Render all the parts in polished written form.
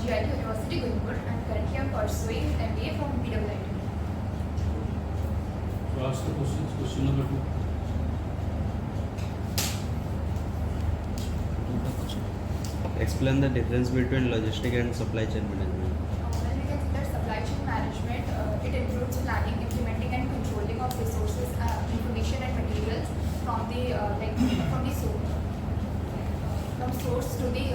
GIT University, Guntur, and currently I am pursuing MBA from PWIT. So ask the questions. Question number 2. Explain the difference between logistic and supply chain management. When we consider supply chain management, it includes planning, implementing, and controlling of resources, information, and materials from the from source to the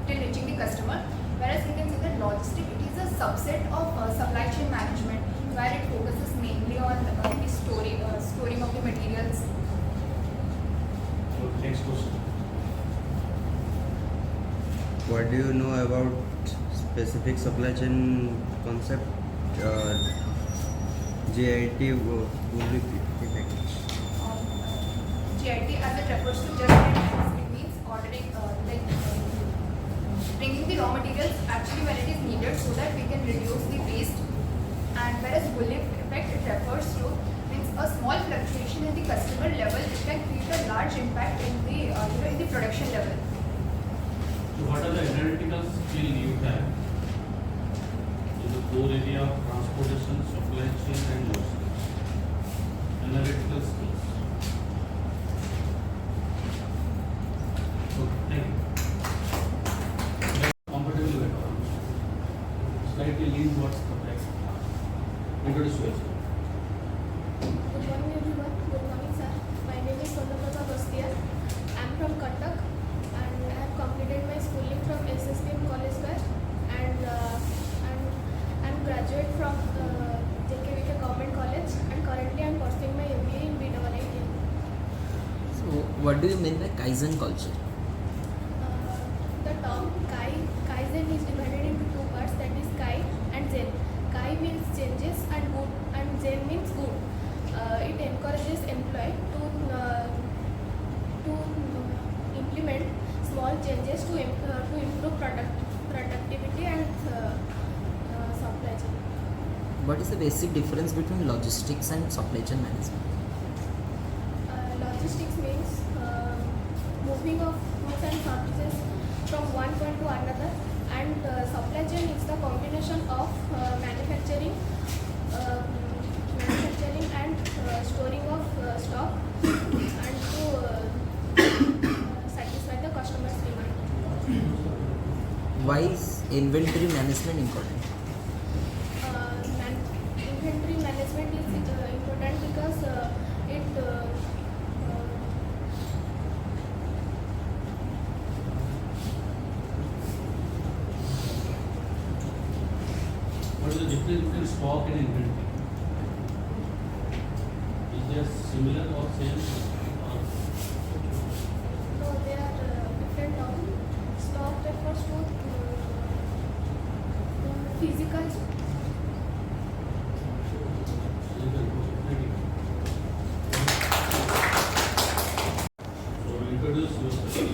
till reaching the customer. Whereas we consider logistic, it is a subset of supply chain management, where it focuses mainly on the storing of the materials. So next question. What do you know about specific supply chain concept? GIT package. GIT, as it refers to just in time, it means ordering, bringing the raw materials actually when it is needed so that we can reduce the waste. And whereas Bullitt effect, it refers to means a small fluctuation in the customer level, it can create a large impact in the in the production level. So what are the analytical skills you have in the core area of transportation, supply chain, and logistics? Analytical skills. Okay, thank you. Comfortable with it. Slightly lean towards the back. Introduce yourself. Good morning everyone. Good morning sir. My name is Sonapata Bastia. I am from Cuttack and I have completed my schooling from SSKM College West and I am graduate from JKVK Government College and currently I am pursuing my MBA in BIIT. So, what do you mean by Kaizen culture? The term Kaizen is divided into two parts, that is Kai and Zen. Kai means changes and good and Zen means good. It encourages employee to implement small changes to improve productivity and supply chain. What is the basic difference between logistics and supply chain management? Logistics means moving of goods and services from one point to another, and supply chain is the combination of manufacturing and storing of stock and to satisfy the customer's demand. Why is inventory management important? Inventory management is important because it What is the difference between stock and inventory? Is there similar or same? Or no, they are different terms. Stock refers to physical. So introduce yourself.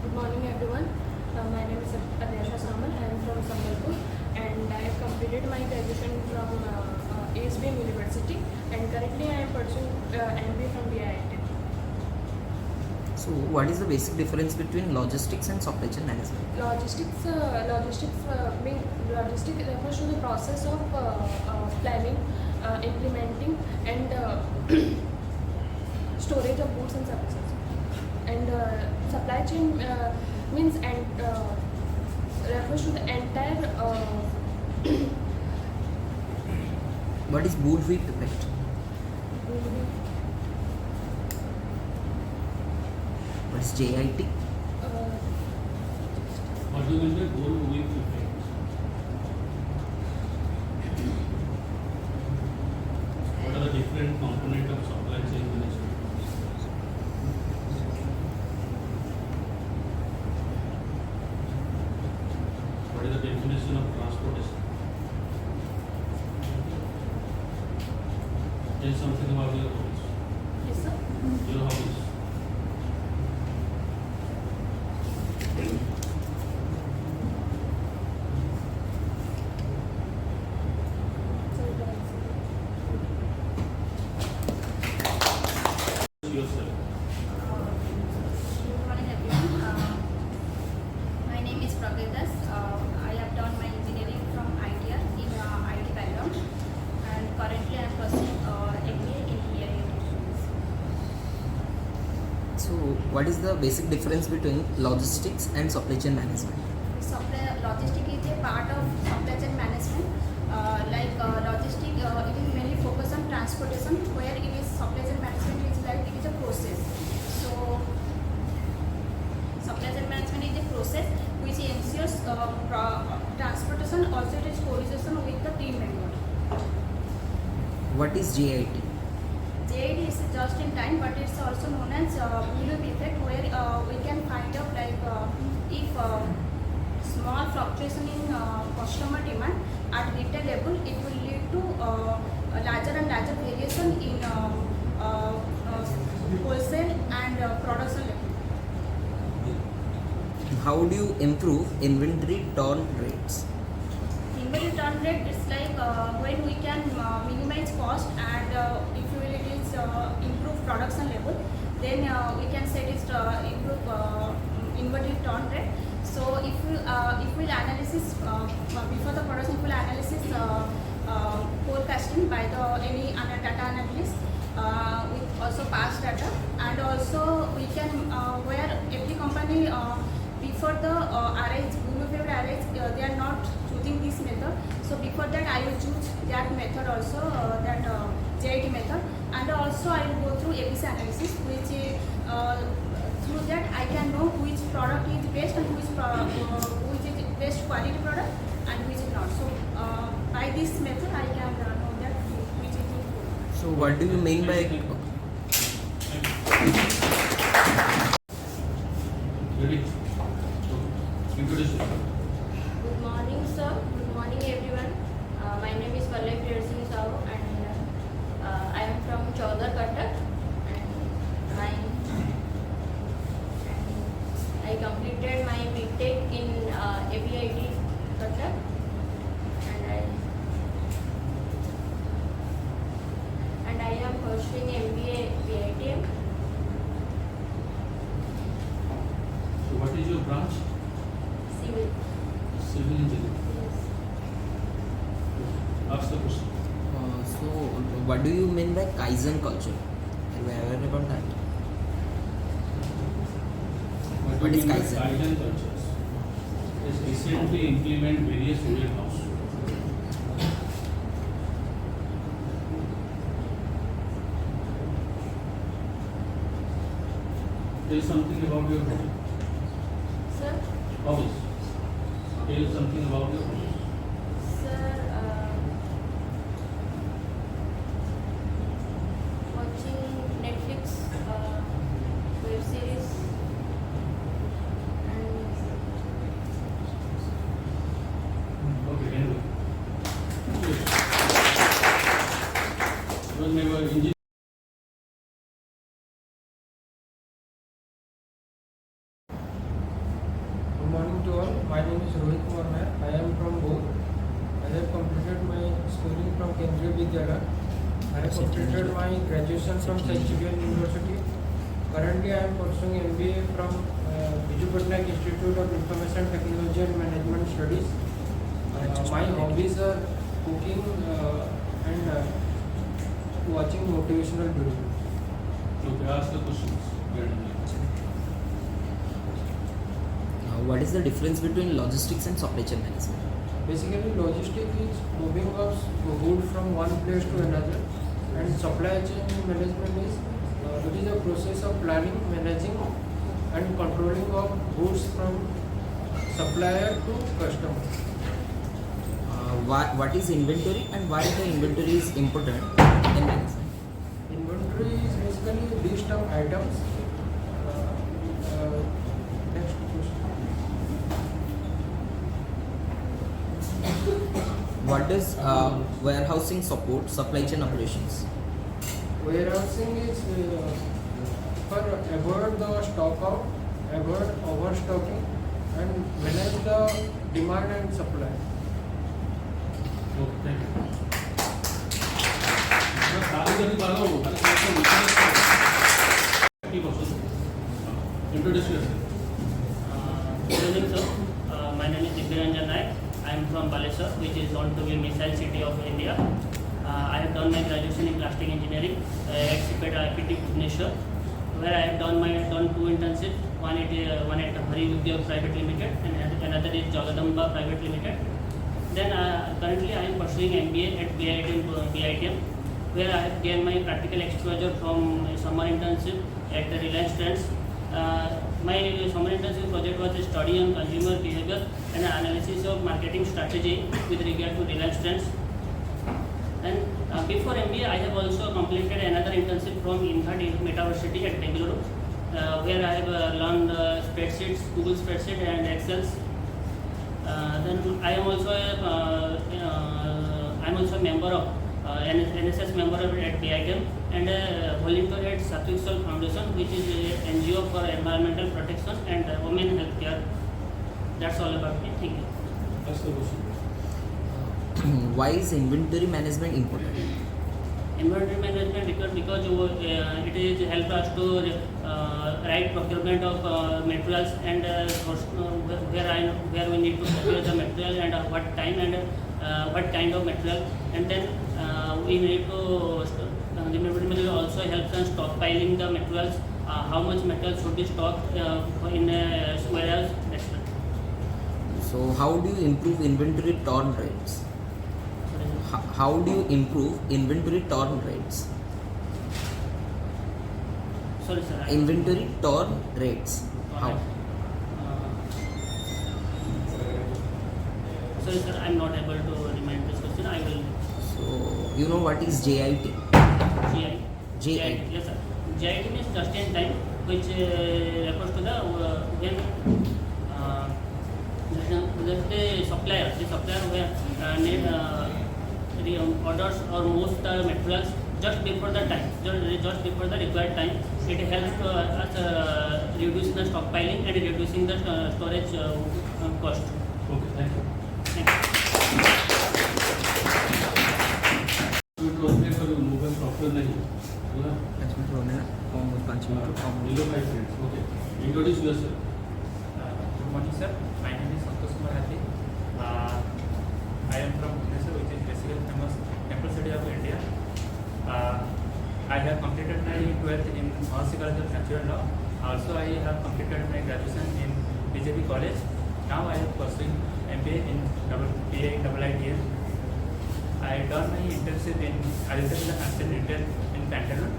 Good morning everyone. My name is Adesha Samal. I am from Sambalpur and I have completed my graduation from ASBM University and currently I am pursuing MBA from BIIT. So, what is the basic difference between logistics and supply chain management? Logistics refers to the process of planning, implementing and storage of goods and services. And supply chain means and refers to the entire. What is Bullwhip effect? What is JIT? What do you mean by Bullwhip effect? What are the different components of supply chain management? What is the definition of transportation? Tell something about your hobbies. Yes, sir. Your hobbies. Yourself. Good morning everyone. My name is Pragyadas. I have done my what is the basic difference between logistics and supply chain management? Logistic is a part of supply chain management. Logistic, it is mainly focused on transportation, where it is supply chain management is like it is a process. So supply chain management is a process which ensures transportation, also it is coordination with the team member. What is JIT? JIT is just in time, but it's also known as Bullitt effect, where we can find out if small fluctuation in customer demand at retail level, it will lead to a larger and larger variation in wholesale and production level. How do you improve inventory turn rates? Inventory turn rate is like when we can minimize cost and if it is improve production level, then we can say it is improve inventory turn rate. So if we analysis before the production, if we analysis forecasting by the any data analyst with also past data, and also we can where every company before the RIs, Google RIs, they are not choosing this method. So before that I will choose that method also, that JIT method, and also I will go through ABC analysis, which through that I can know which product is best and which is best quality product and which is not. So by this method I can know that which is good. So what do you mean by Ready? Introduce yourself. Good morning, sir. Good morning, everyone. My name is Vallai Priyarsini Sahu, and I am from Chaudhar, Cuttack. I completed my BTech in ABIT, Cuttack, and I am pursuing MBA BITM. So what is your branch? Civil. Civil engineering. Yes. Ask the question. so what do you mean by Kaizen culture? Are you aware about that? What do is you mean by Kaizen? Kaizen cultures? Is recently implement various warehouse. Tell something about your hobby. Sir, Hobbies. Tell something about your hobbies. watching Netflix web series and Okay, anyway. Well, maybe engineer. Good morning to all. My name is Rohit Kumar Nair. I am from Bhog. I have completed my schooling from Kendriya Vidyalaya. I have completed my graduation from Saint University. Currently, I am pursuing MBA from Biju Patnaik Institute of Information Technology and Management Studies. My hobbies are cooking and watching motivational videos. Okay, ask the questions. What is the difference between logistics and supply chain management? Basically, logistics is moving of goods from one place to another, and supply chain management is it is a process of planning, managing, and controlling of goods from supplier to customer. What is inventory and why the inventory is important in management? Inventory is basically list of items. Next question. What does warehousing support supply chain operations? Warehousing is for avoid the stock out, avoid overstocking, and manage the demand and supply. Okay, thank you. Introduce yourself. Good evening, sir. My name is Divyaranjan Naik. I am from Baleshwar, which is known to be missile city of India. I have done my graduation in plastic engineering at CPET IPT Bhubaneswar, where I have done 2 internships. One at Hari Udyog Private Limited and another is Jagadamba Private Limited. Then currently I am pursuing MBA at BITM, where I have gained my practical exposure from summer internship at the Reliance Trends. My summer internship project was a study on consumer behavior and analysis of marketing strategy with regard to Reliance Trends. And before MBA, I have also completed another internship from Infat Metaversity at Bengaluru, where I have learned spreadsheets, Google Spreadsheet and Excels. Then I am also a member of NSS member at BITM and a volunteer at Satvik Soul Foundation, which is an NGO for environmental protection and women healthcare. That's all about me. Thank you. That's the question. Why is inventory management important? Inventory management because it is help us to right procurement of materials and where we need to procure the material and what time and what kind of material, and then we need to the inventory management also helps us stockpiling the materials, how much material should be stocked in a warehouse, etc. So how do you improve inventory turn rates? How do you improve inventory turn rates? Sorry, sir. Inventory turn rates. How? Sorry, sir. I'm not able to remind this question. I will. So you know what is JIT? GI. JIT. Yes, sir. JIT means just in time, which refers to the when the supplier where need orders or most materials just before the time, just before the required time. It helps us reduce the stockpiling and reducing the storage cost. Okay, thank you. Thank you. Proper नहीं बोला 5 minute होने ना कम 5 minute come below 5 minutes. Okay. Introduce yourself. Good morning, sir. My name is Santosh Kumar Hathi. I am from Bhubaneswar, which is basically famous temple city of India. I have completed my 12th in Mahasi College of Natural Law. Also, I have completed my graduation in BJP College. Now I am pursuing MBA in IITM. I done my internship in Aditya Birla Constant Retail in Pantaloon.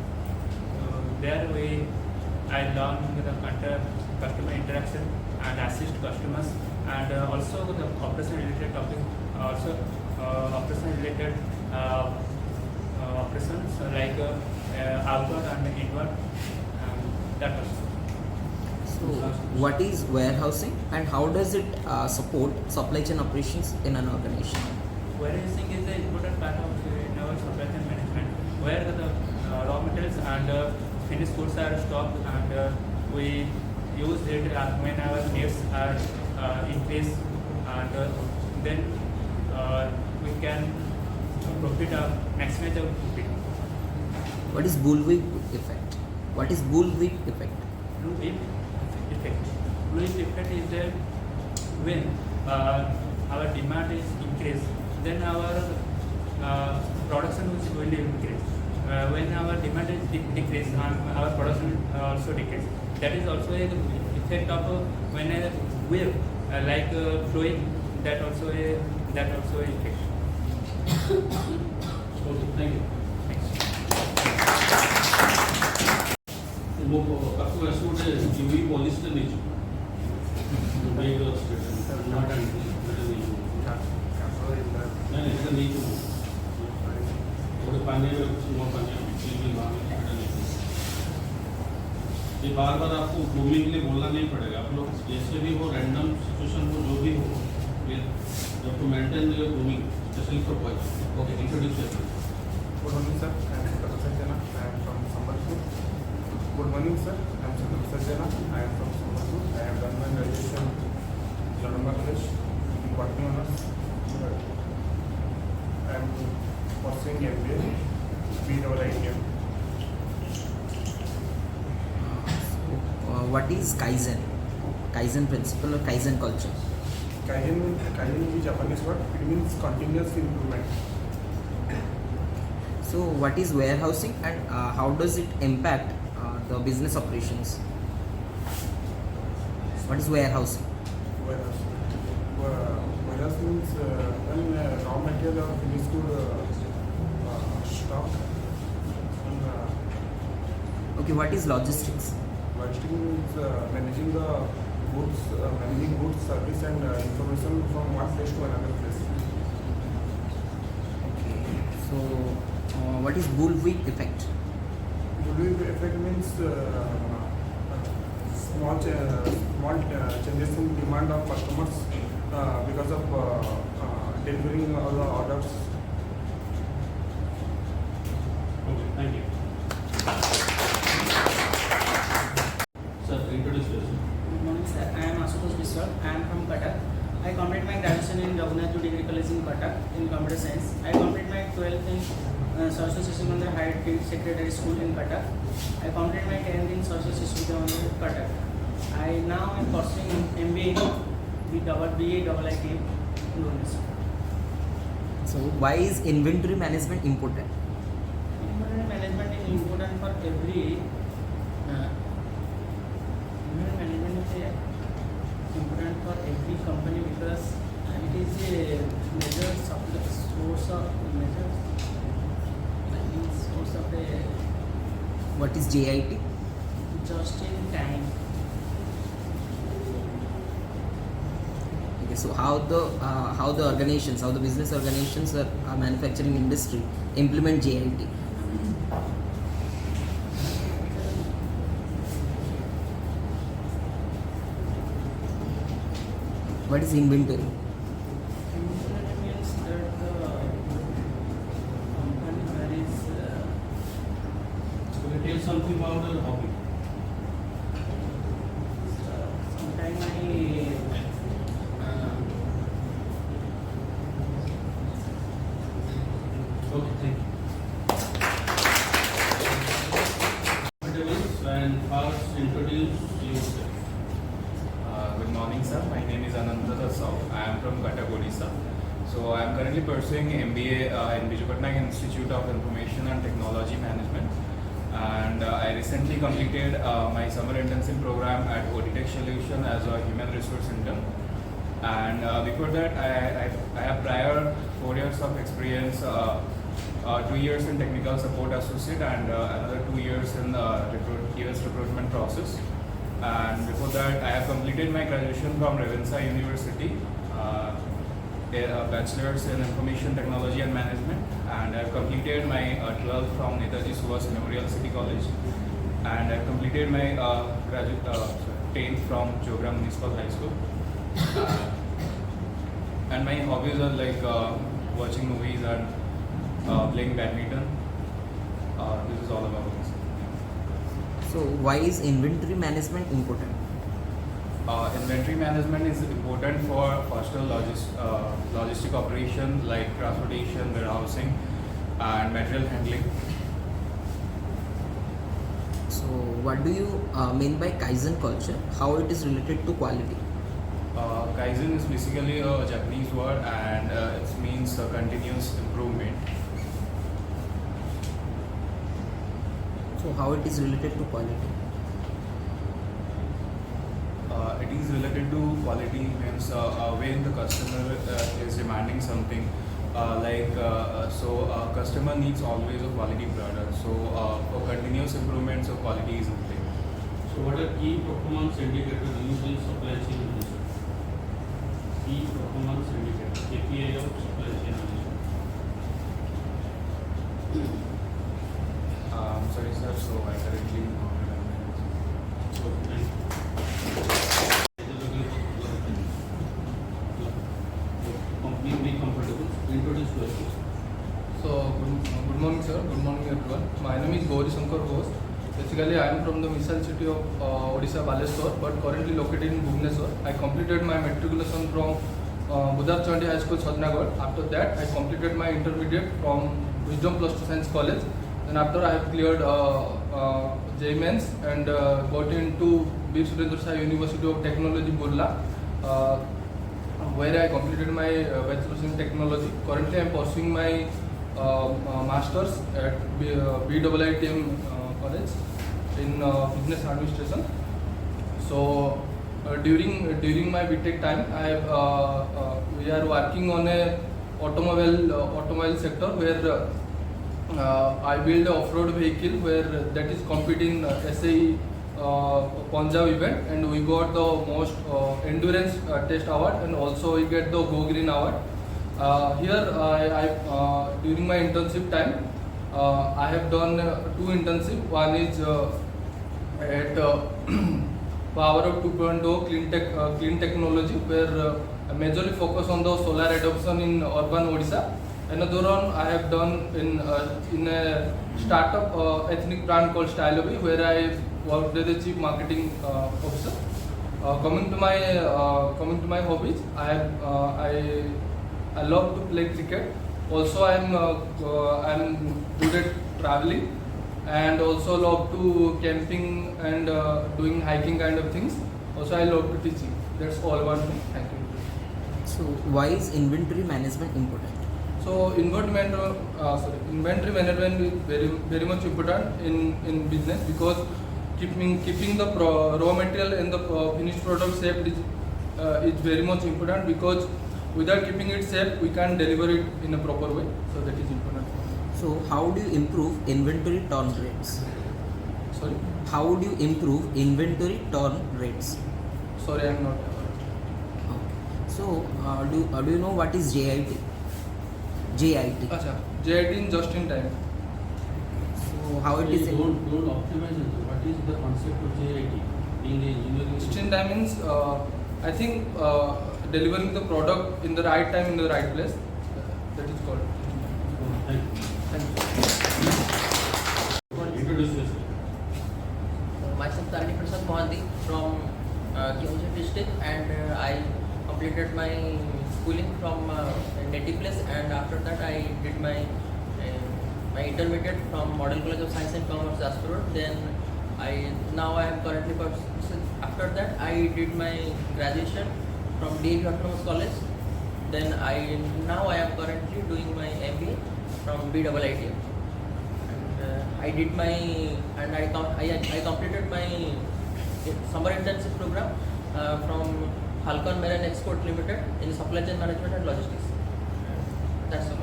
There I learned the customer interaction and assist customers, and also the operation related topic, also operation related operations like outward and inward, that also. So what is warehousing and how does it support supply chain operations in an organization? Warehousing is an important part of in our supply chain management, where the raw materials and finished goods are stocked, and we use it when our needs are increased, and then we can maximize our profit. What is bullwhip effect? What is bullwhip effect? Blue whip effect. Blue whip effect is that when our demand is increased, then our production is going to increase. When our demand is decreased, our production also decrease. That is also a effect of when a wave like flowing. That also a effect. Okay, thank you. वो आपको ऐसे उठे UV polish तो नहीं चाहिए मेरे को state not and नहीं ऐसा नहीं चाहिए और पानी में कुछ नौ पानी में मांगे ये बार बार आपको ग्रूमिंग के लिए बोलना नहीं पड़ेगा आप लोग जैसे भी हो रैंडम सिचुएशन हो जो भी हो जब to maintain your grooming specially for boys okay introduce yourself Good morning, sir. I am Dr. Sajjana. I am from Sambalpur. Good morning, sir. I am Dr. Sajjana. I am from Sambalpur. I have done my graduation in Jagadamba College in Botany Honours. I am pursuing MBA BIITM. What is Kaizen? Kaizen principle or Kaizen culture? Kaizen is a Japanese word. It means continuous improvement. So what is warehousing and how does it impact the business operations. What is warehousing? Warehouse. Warehouse means when raw material or finished good stock. And Okay, what is logistics? logistics means managing the goods, managing goods, service and information from one place to another place. Okay. So, what is bullwhip effect? Bullwhip effect means small changes in demand of customers because of delivering all the orders. Okay, thank you. Sir, introduce yourself. Good morning, sir. I am Asutosh Biswal. I am from Cuttack. I completed my graduation in Raghunath Degree College in Cuttack in computer science. I completed my 12th in Saraswati Session Mandir Higher Secondary School in Cuttack. I completed my 10th in Saraswati Session Mandir Cuttack. I now am pursuing MBA in BA-IIT in Bhubaneswar. So, why is inventory management important? Inventory management is important for every inventory management is important for every company because it is a major source of a What is JIT? just in time. Okay, so how the organizations, how the business organizations or manufacturing industry implement JIT? What is inventory? Inventory means that the company varies. So, tell something about your hobby. Sometimes Okay, thank you. And first introduce yourself. Good morning, sir. My name is Ananta Dasau. I am from Cuttack, Odisha. So I am currently pursuing MBA in Biju Patnaik Institute of Information and Technology Management. And I recently completed my summer intensive program at ODTech Solution as a human resource intern. And before that, I have prior 4 years of experience, 2 years in technical support associate and another 2 years in US recruitment process. And before that, I have completed my graduation from Ravensa University, a bachelor's in information technology and management, and I have completed my 12th from Netaji Subhash Memorial City College, and I have completed my 10th from Jogra Municipal High School. And my hobbies are like watching movies and playing badminton. This is all about this. So, why is inventory management important? Inventory management is important for faster logistic operation like transportation, warehousing, and material handling. So, what do you mean by Kaizen culture? How it is related to quality? Kaizen is basically a Japanese word and it means continuous improvement. So, how it is related to quality? It is related to quality means when the customer is demanding something customer needs always a quality product. So for continuous improvement, so quality is important. So, what are key performance indicators used in supply chain management? Key performance indicator, KPI of supply chain management. Sorry, sir. So I currently. Okay, thank you. Be comfortable. Introduce yourself. So, good morning, sir. Good morning, everyone. My name is Gauri Shankar Ghosh. Basically, I am from the missile city of Odisha, Baleshwar, but currently located in Bhubaneswar. I completed my matriculation from Budar Chandi High School, Chhatnagarh. After that, I completed my intermediate from Wisdom Plus 2 Science College. Then after I have cleared JEE Mains and got into Bir Surendra Sai University of Technology, Burla, where I completed my bachelor's in technology. Currently, I am pursuing my master's at BIITM College. in business administration. So during my BTech time, we are working on a automobile sector where I build a off-road vehicle where that is competing in SAE Punjab event, and we got the most endurance test award, and also we get the Go Green award. Here I during my internship time I have done 2 internships. One is at Power of 2.0 clean technology, where I majorly focus on the solar adoption in urban Odisha. Another one I have done in a startup ethnic brand called Styloby, where I worked as the chief marketing officer. Coming to my hobbies, I love to play cricket. Also, I'm good at traveling, and also love to camping and doing hiking kind of things. Also, I love to teaching. That's all about me. Thank you. So why is inventory management important? So inventory management is very much important in business, because keeping the raw material and the finished product safe is very much important, because without keeping it safe we can't deliver it in a proper way. So that is important. So how do you improve inventory turn rates? Sorry? How do you improve inventory turn rates? Sorry, I'm not. Okay. So do you know what is JIT? JIT. Acha, JIT in just in time. So how it is? Don't optimize it. What is the concept of JIT in the engineering? Just in time means I think delivering the product in the right time in the right place. That is called. Thank you. Thank you. Introduce yourself. Myself Tarini Prasad Mohanty from Keonjhar district, and I completed my schooling from native place, and after that I did my intermediate from Model College of Science and Commerce, Jaspur. Then I am currently after that I did my graduation from DAV Autonomous College. Then I am currently doing my MBA from BIITM. I did I completed my summer internship program from Halcon Marine Export Limited in supply chain management and logistics. That's all.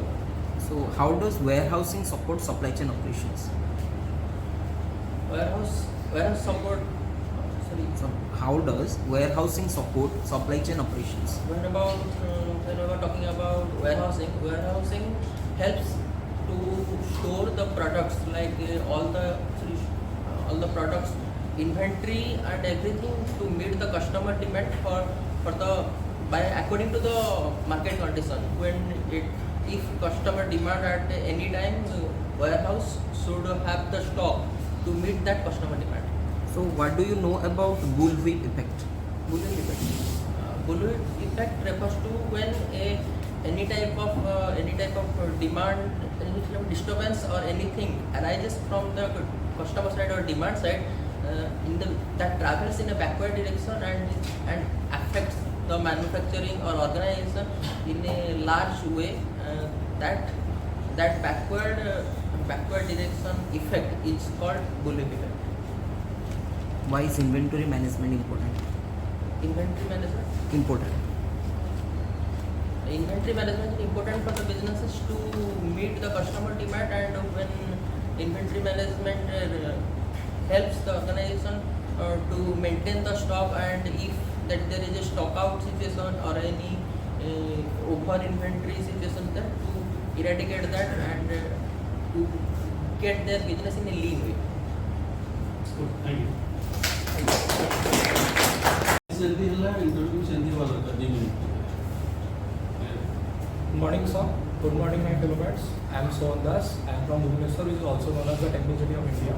So how does warehousing support supply chain operations? Warehouse support. So how does warehousing support supply chain operations? When we are talking about warehousing helps to store the products, like all the products, inventory and everything, to meet the customer demand according to the market condition. If customer demand at any time, warehouse should have the stock to meet that customer demand. So what do you know about bullwhip effect? Bullwhip effect refers to when any type of demand disturbance or anything arises from the customer side or demand side, that travels in a backward direction and affects the manufacturing or organization in a large way. That backward direction effect is called bullwhip effect. Why is inventory management important? Inventory management? Important. Inventory management is important for the businesses to meet the customer demand, and when inventory management helps the organization to maintain the stock, and if that there is a stock out situation or any over inventory situation, then to eradicate that and to get their business in a lean way. Good, thank you. Good morning, sir. Good morning, my fellow mates. I am Sohan Das. I am from Bhubaneswar, which is also known as the Technical City of India.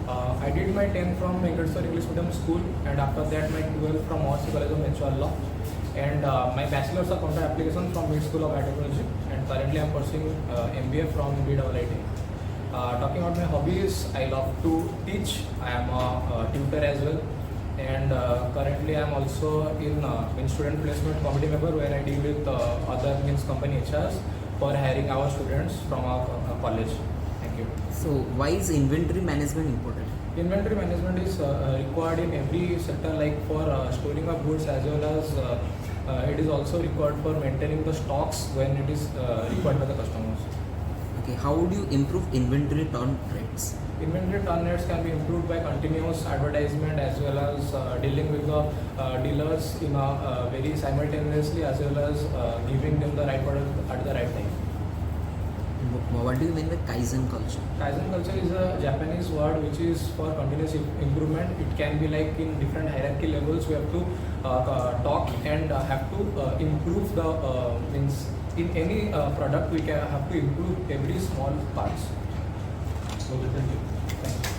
I did my 10th from Venkateswar English Medium School, and after that my 12th from Mahasi College of Natural Law, and my bachelor's of Content Application from Mid School of Biotechnology, and currently I am pursuing MBA from BIIT. Talking about my hobbies, I love to teach. I am a tutor as well, and currently I am also in student placement committee member, where I deal with other company HRs for hiring our students from our college. Thank you. So why is inventory management important? Inventory management is required in every sector, like for storing of goods, as well as it is also required for maintaining the stocks when it is required by the customers. Okay, how would you improve inventory turn rates? Inventory turn rates can be improved by continuous advertisement, as well as dealing with the dealers in a very simultaneously, as well as giving them the right product at the right time. What do you mean by Kaizen culture? Kaizen culture is a Japanese word which is for continuous improvement. It can be like in different hierarchy levels. We have to talk and have to improve the means in any product we can have to improve every small parts. Okay, thank you. Thank you.